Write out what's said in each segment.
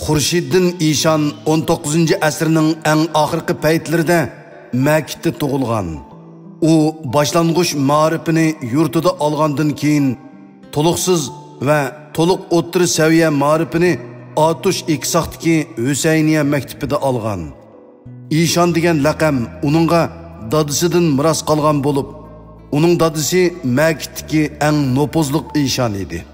Xurşiddin İşan 19-asrning eng oxirgi paytlarida Makkada tug'ilgan. U boshlang'ich ma'rifini yurtida olgandan keyin to'liqsiz va to'liq o'rta saviya ma'rifini Atush Iksaqdagi Husayniya maktabida olgan. İşan degan laqam uningga dadisidan miros qolgan bo'lib, uning dadisi Makkadagi eng nopozliq İşan edi.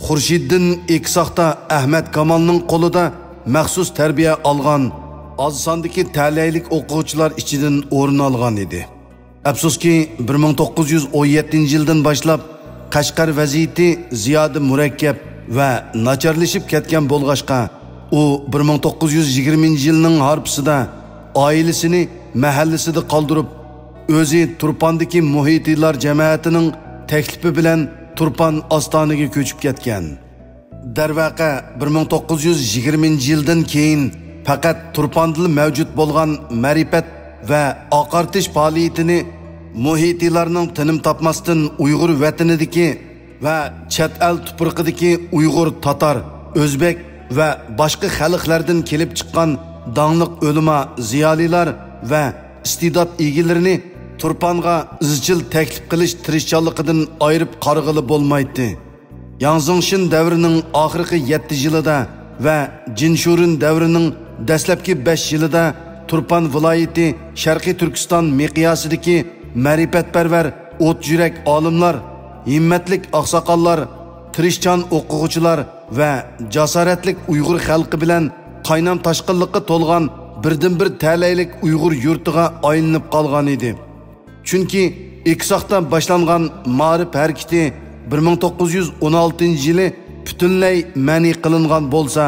Xurşiddin Iksaqda Ahmad Kamalning qo'lida maxsus tarbiya olgan oz sondagi ta'laylik o'quvchilar ichidan o'rin olgan edi. Afsuski 1917-yildan boshlab Qashqar vaziyati ziyoda murakkab va nacharlashib ketgan bo'lg'ashqa, u 1920-yilning harpisida oilasini mahallasida qoldirib, o'zi Turpandagi muhitiylar jamoatining taklifi bilan Turpan Ostoniga ko'chib ketgan. Darvaqa 1920-yildan keyin faqat Turpanda mavjud bo'lgan ma'rifat va oqartish faoliyatini muhitiylarning tinim topmasdan Uyg'ur vatanidagi va chet el tuproqidagi Uyg'ur, Tatar, O'zbek va boshqa xalqlardan kelib chiqqan danglik o'lima, ziyolilar va iste'dod egalarini Turpanga izchil taklif qilish tirishchanligidan ayirib qarag'ili bo'lmaydi. Yangzingshin davrining oxirgi 7 yilida va Jinshurin davrining dastlabki 5 yilida Turpan viloyati Sharqiy Turkiston miqyosidagi ma'rifatparvar o't yurak olimlar, himmatlik oqsoqollar, tirishchan o'quvchilar va jasoratlik Uyg'ur xalqi bilan qaynam toshqinlikqa to'lgan birdan-bir ta'laylik Uyg'ur yurtiga aylanib qolgan edi. Chunki Iksaqda boshlangan ma'rif harakati 1916-yili butunlay ma'ni qilingan bo'lsa,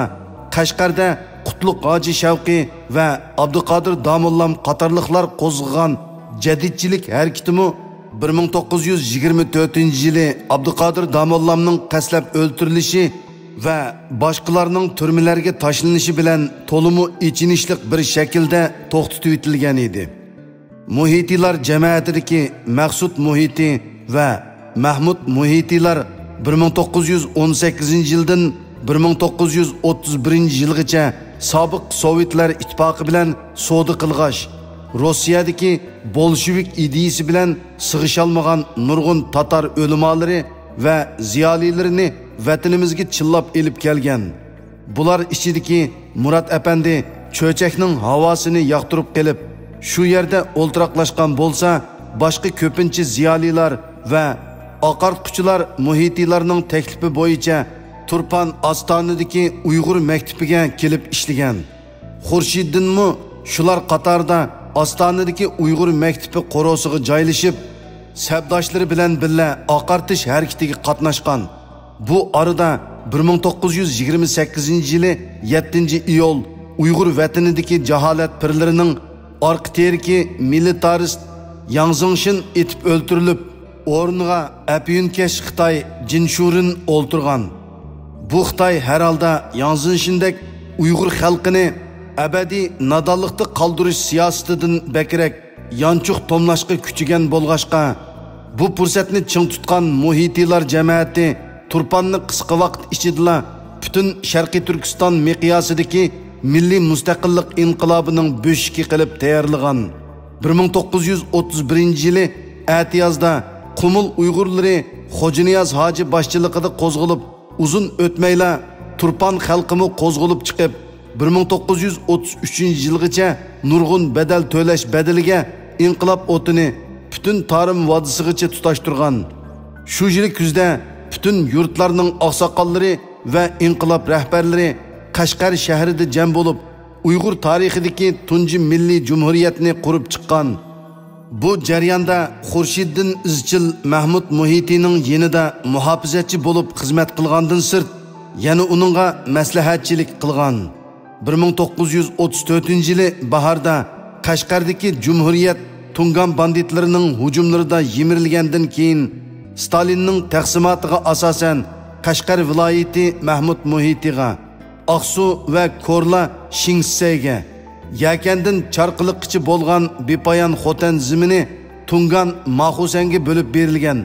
Qashqarda Qutlug' Hoji Shavqi va Abduqodir Domullam qatorliqlar qo'zg'agan jadidchilik harakatimi 1924-yili Abduqodir Domullamning qaslab o'ltirilishi va boshqalarning turmalarga tashlanishi bilan to'limu ichinishlik bir shaklda to'xtatib etilgan edi. Muhitiylar jamoatidagi Maqsud Muhiti va Mahmud Muhitilar 1918-yildan 1931-yilgacha sobiq Sovetlar ittifoqi bilan savdo qilg'ash, Rossiyadagi bolshevik ideyasi bilan sig'isholmagan nurg'un Tatar o'limolari va ziyolilarini vatanimizga chillab elib kelgan. Bular ichidagi Murat Apandi cho'chakning havosini yoqtirib qilib, shu yerda o'ltiraqlashgan bo'lsa, boshqa ko'pincha ziyolilar va oqartquchilar muhitiylarning taklifi bo'yicha Turpan Ostonidagi Uyg'ur maktabiga kelib ishlagan. Xurşiddinmi shular qatorida Ostonidagi Uyg'ur maktabi qorosiga joylashib, sabdoshlari bilan birga oqartish harakatiga qatnashgan. Bu arada 1928-yili 7-iyul Uyg'ur vatanidagi jaholat pirlarining orqa teriki militarist Yangzingshin etib o'ltirilib, o'rniga Apyunkesh Xitoy Jinshurin o'ltirgan. Bu Xitoy har holda Yangzingshindek Uyg'ur xalqini abadiy nadonlikda qoldirish siyosatidan bakrak yanchuq tomlashga kuchigan bo'lg'ashqa, bu fursatni ching tutgan muhitiylar jamoati Turpanni qisqa vaqt ichida butun Sharqiy Turkiston miqyosidagi milliy mustaqillik inqilobining bo'shiki qilib tayyorlagan. 1931-yili Atiyozda Qumul Uyg'urlari Xo'janiyaz hoji boshchiligida qo'zg'alib, uzun o'tmayla Turpan xalqimi qo'zg'alib chiqib, 1933-yilgacha nurg'un badal to'lash badaliga inqilob o'tini butun Tarim vodiysigacha tutashtirgan. Shu yil kuzda butun yurtlarning oqsoqollari va inqilob rahbarlari Qashqar shahrida jam bo'lib, Uyg'ur tarixidagi tunji milliy jumhuriyatni qurib chiqqan. Bu jarayonda Xurşiddin izchil Mahmud Muhitining yanida muhofizatchi bo'lib xizmat qilgandan sirt, yana uningga maslahatchilik qilgan. 1934-yili bahorda Qashqardagi jumhuriyat Tungan banditlarining hujumlarida yemirilgandan keyin Stalinning taqsimotiga asosan Qashqar viloyati Mahmud Muhitiga, Aqsu va Ko'rla Shingsayga, Yakandan Charqiliqchi bo'lgan bepoyon Xotan zimini Tungan Maxusanga bo'lib berilgan.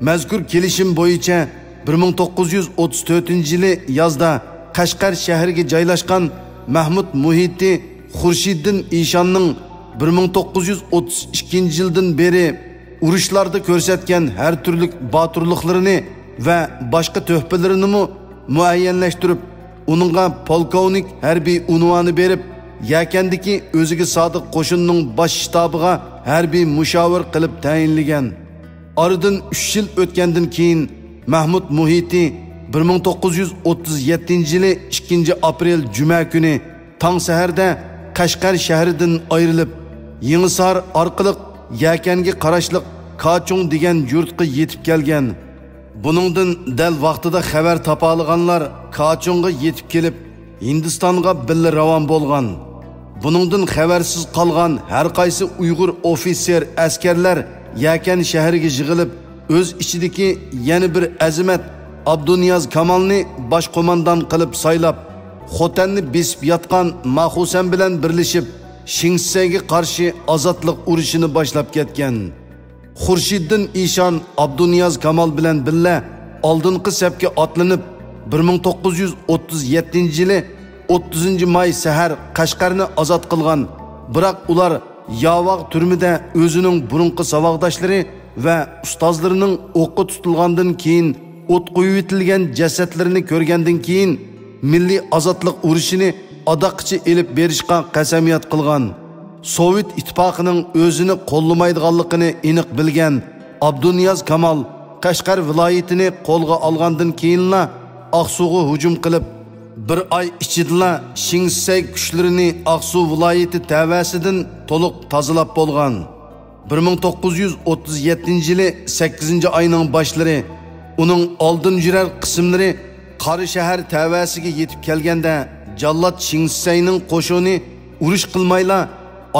Mazkur kelishim bo'yicha 1934-yili yozda Qashqar shahriga joylashgan Mahmud muhiti Xurşiddin Ишанның 1932 yildan beri urushlarda ko'rsatgan har turli boturliklarini va boshqa töhfelerini muayyanlashtirib, uningga polkovnik harbiy unvoni berib, Yakandagi o'ziga sodiq qo'shinning bosh shtabiga harbiy mushavir qilib tayinlagan. Oradan 3 yil o'tgandan keyin Mahmud muhiti 1937 yili 2 aprel juma kuni tong saharda Qashqar shahridan ayrilib, Yangisar orqali Yakanga qarashliq Kachung degan yurtga yetib kelgan. Buningdan dal vaqtida xabar topa olganlar Kachungga yetib kelib, Hindistonga birga ravon bo'lgan. Buningdan xabarsiz qolgan har qaysi Uyg'ur ofitser askarlar Yakan shahriga yig'ilib, o'z ichidagi yana bir azimat Abduniyaz Kamalni bosh qo'mondan qilib saylab, Xotanni besib yotgan Maxusan bilan birlashib, Shingsayga qarshi ozodlik urushini boshlab ketgan. Xurşiddin Ишан Abduniyaz Kamal bilan birga oldingi safga otlanib, 1937 yili 30 may sahar Qashqarni ozod qilgan. Biroq ular Yavaq turmida o'zining burunqi savaqdoshlari va ustozlarining o'qqa tutilgandan keyin o't qo'yib etilgan jasadlarini ko'rgandan keyin milliy ozodlik urushini adoqchi elib berishga qasamiyat qilgan. Sovet ittifoqining o'zini qo'llamaydiganligini aniq bilgan Abduniyaz Kamal Qashqar viloyatini qo'lga olgandan keyinla Aqsuga hujum qilib, bir oy ichida Shingsay kuchlarini Aqsu viloyati tavasidan to'liq tozalab bo'lgan. 1937 yili 8 oyning boshlari uning oldin yurar qismlari Qari shahar tavasiga yetib kelganda Jallod Shingsayning qo'shini urush qilmayla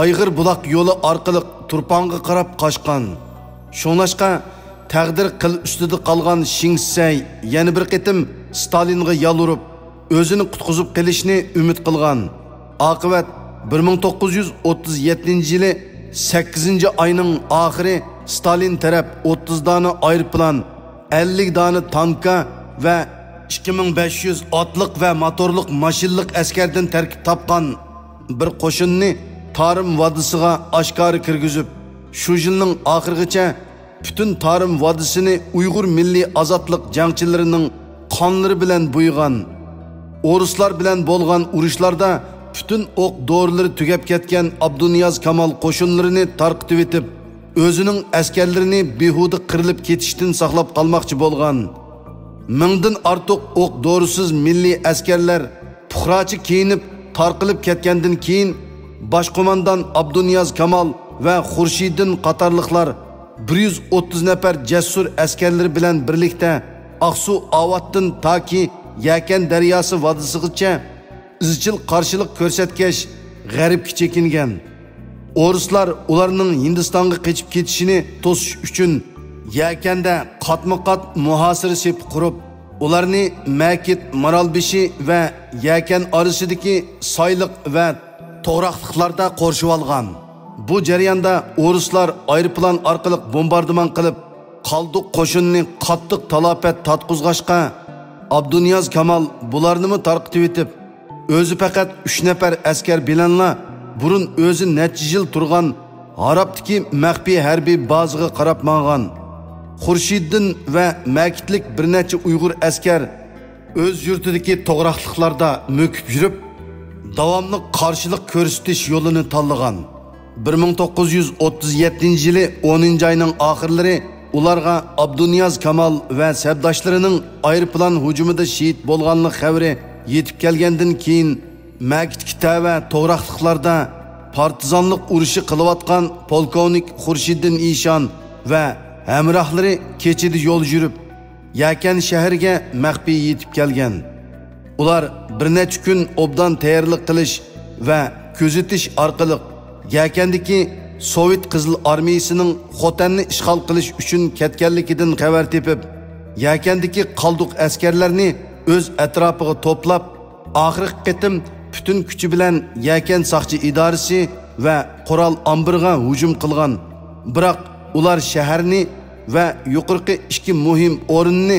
Ayg'ir buloq yo'li orqali Turponga qarab qochgan. Shunashqa taqdir qil ustida qolgan Shingsay yana bir qitim Stalinga yalurib, o'zini qutqizib qilishni umid qilgan. Oqibat 1937 yili 8 oyning oxiri Stalin taraf 30 dona aeroplan, 50 dona tanka va 2500 otliq va motorliq mashinliq askardan tarkib topgan bir qo'shinni Tarim vodisiga oshkora kirgizib, shu yilning oxirigacha butun Tarim vodisini Uyg'ur milliy ozodlik jangchilarining qonlari bilan bo'ygan. O'rislar bilan bo'lgan urushlarda butun o'q dorilari tugab ketgan Abduniyaz Kamal qo'shinlarini tarqitib etib, o'zining askarlarini behuda qirilib ketishdan saqlab qolmoqchi bo'lgan. Mingdan ortiq o'q dorisiz milliy askarlar puxrachi kiyinib tarqilib ketgandan keyin bosh qo'mondan Abduniyaz Kamal va Xurşiddin qatorliqlar 130 nafar jasur askarlar bilan birlikda Aqsu Avatdan toki Yakan daryosi vodisigacha izchil qarshilik ko'rsatgach g'arbga chekingan. O'rislar ularning Hindistonga qochib ketishini to'sish uchun Yakanda qatma-qat muhosira sep qurib, ularni Makit, Maralbeshi va Yakan orasidagi soyliq va to'g'raqliqlarda qorshib olgan. Bu jarayonda o'rislar aeroplan orqali bombardimon qilib, qalduq qo'shinni qattiq talafot tatqizg'ashqa Abduniyaz Kamal bularni tarqitib etib, o'zi faqat 3 nafar askar bilanla burun o'zi necha yil turgan Harabdagi maxfiy harbiy bazaga qarab mang'an. Xurşiddin va Makitlik bir necha Uyg'ur askar o'z yurtidagi to'g'raqliqlarda mo'kib yurib, davomli qarshilik ko'rsatish yo'lini tanlagan. 1937 yili 10 oyning oxirlari ularga Abduniyaz Kamal va sabdoshlarining aeroplan hujumida shahid bo'lganlik xabari yetib kelgandan keyin Makitga va to'g'raqliqlarda partizanlik urushi qilayotgan polkovnik Xurşiddin Ишан va hamrohlari kechida yo'l yurib Yakan shahriga maxfiy yetib kelgan. Ular bir necha kun obdan tayyorlik qilish va kuzatish orqali Yakandagi Sovet Qizil armiyasining Xotanni ishg'ol qilish uchun ketganligidan xabar tepib, Yakandagi qalduq askarlarni o'z atrofiga to'plab, oxirgi qitim butun kuchi bilan Yakan soqchi idorasi va qurol ombiriga hujum qilgan. Biroq ular shaharni va yuqorqi ikki muhim o'rinni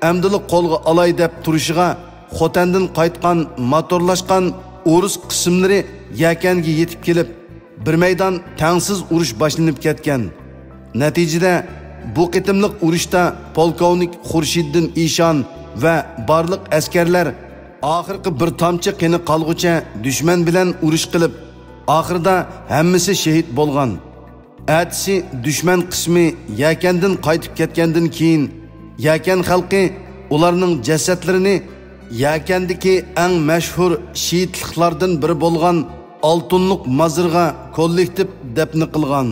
amdili qo'lga olay deb turishiga Xotandan qaytgan motorlashgan Urus qismlari Yakanga yetib kelib, bir maydon tangsiz urush boshlanib ketgan. Natijada bu qitimliq urushda polkovnik Xurşiddin Ishon va barliq askarlar oxirgi bir tomchi qini qolgucha dushman bilan urush qilib, oxirida hammasi shahid bo'lgan. Atsi dushman qismi Yakandan qaytib ketgandan keyin Yakan xalqi ularning jasadlarini Yakandagi eng mashhur shiitliklardan biri bo'lgan Oltinliq mozorga kollektiv dafn qilgan.